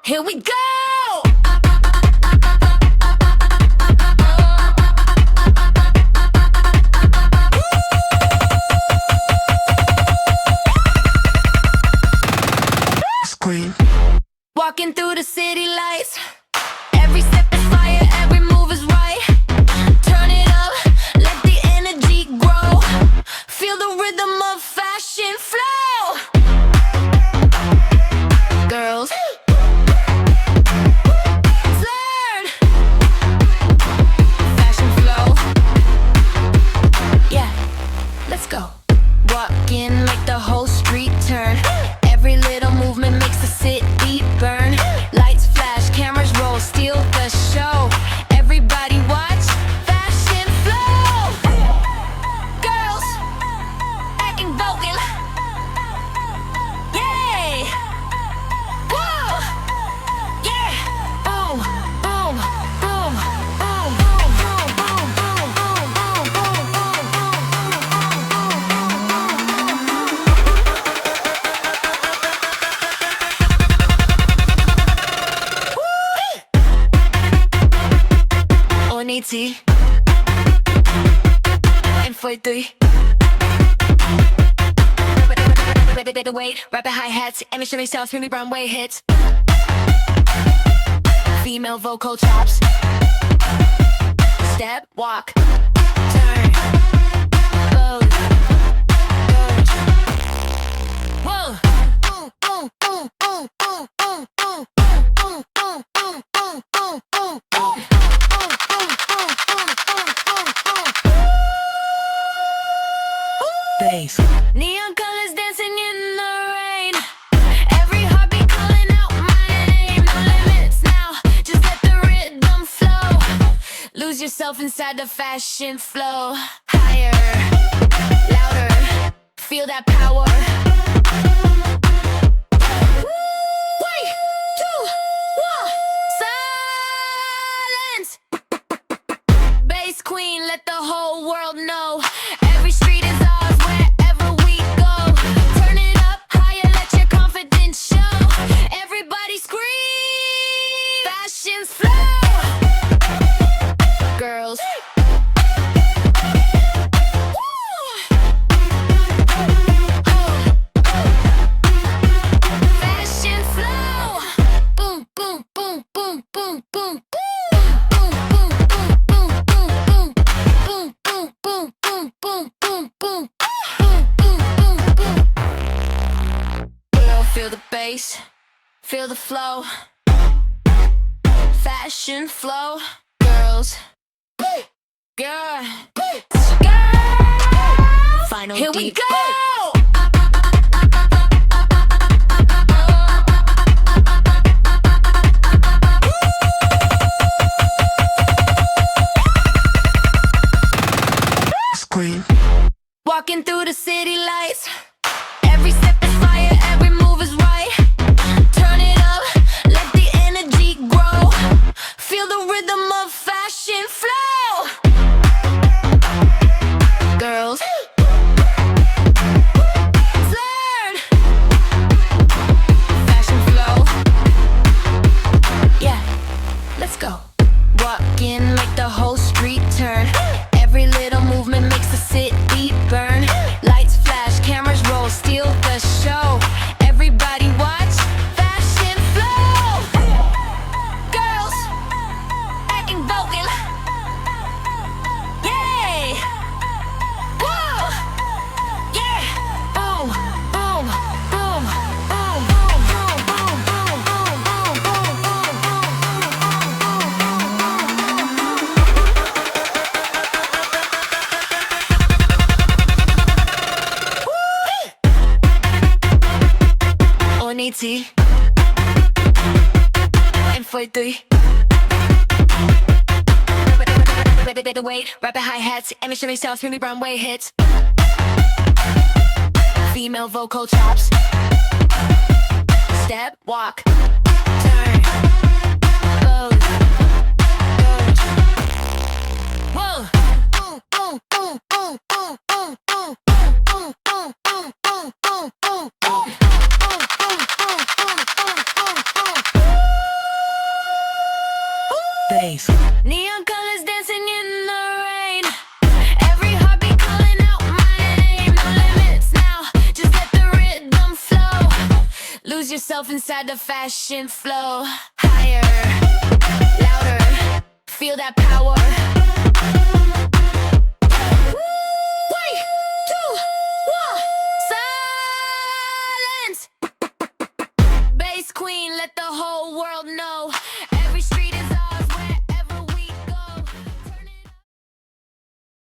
Here we go! Scream. Walking through the city lights. Every step is fire, every move is right. Turn it up, let the energy grow. Feel the rhythm of fashion flow. Girls, learn fashion flow. Yeah, let's go. Walking like the whole street turn. Every little movement makes the city burn. Lights flash, cameras roll, steal the show. Everybody watch fashion flow. Girls acting vocal. Yay! Whoa! Yeah! Boom! Boom! Boom! Boom! Boom! Boom! Boom! Boom! Boom! Boom! Unity. And for three. The weight, rapid hi-hats, emission sounds, screaming runway hits. Female vocal chops. Step, walk, turn, pose, urge. Whoa. Boom, boom, boom, boom, boom, boom, boom, boom, boom, boom, boom, boom, boom, boom. Bass. Neon colors dancing in the rain. Every heartbeat calling out my name. No limits now, just let the rhythm flow. Lose yourself inside the fashion flow. Higher, louder, feel that power. 3, 2, 1, silence. Bass queen, let the whole world know. Every street is ours wherever we go. Turn it up higher, let your confidence show. Everybody scream, fashion's flow. Girls, fashion flow. Boom, boom, boom, boom, boom, boom, boom. Feel the bass, feel the flow. Fashion flow. Girls, girl, girl. Final here we go. Scream. Walking through the city lights. Every step is fire, every move is right. Turn it up, let the energy grow. Feel the rhythm of fashion flow. Girls, learn fashion flow. Yeah, let's go. Walking like the whole street turn. Every little movement makes the city burn. Lights flash, cameras roll, steal the show. Everybody watch fashion flow. Girls acting vocal. Yay! Whoa! Yeah! Boom! Boom! Boom! Boom! Boom! Boom! Boom! Boom! Boom! Boom! Unity. And for three. The weight, rapid hi-hats, emission sounds, screaming runway hits. Female vocal chops. Step, walk, turn, pose, urge. Whoa. Boom, boom, boom, boom, boom, boom, boom, boom, boom, boom, boom, boom, boom, boom, boom. bass. Neon colors dancing in the rain. Every heartbeat calling out my name. No limits now, just let the rhythm flow. Lose yourself inside the fashion flow. Higher, louder, feel that power. 3, 2, 1, silence. Bass queen, let the whole world know.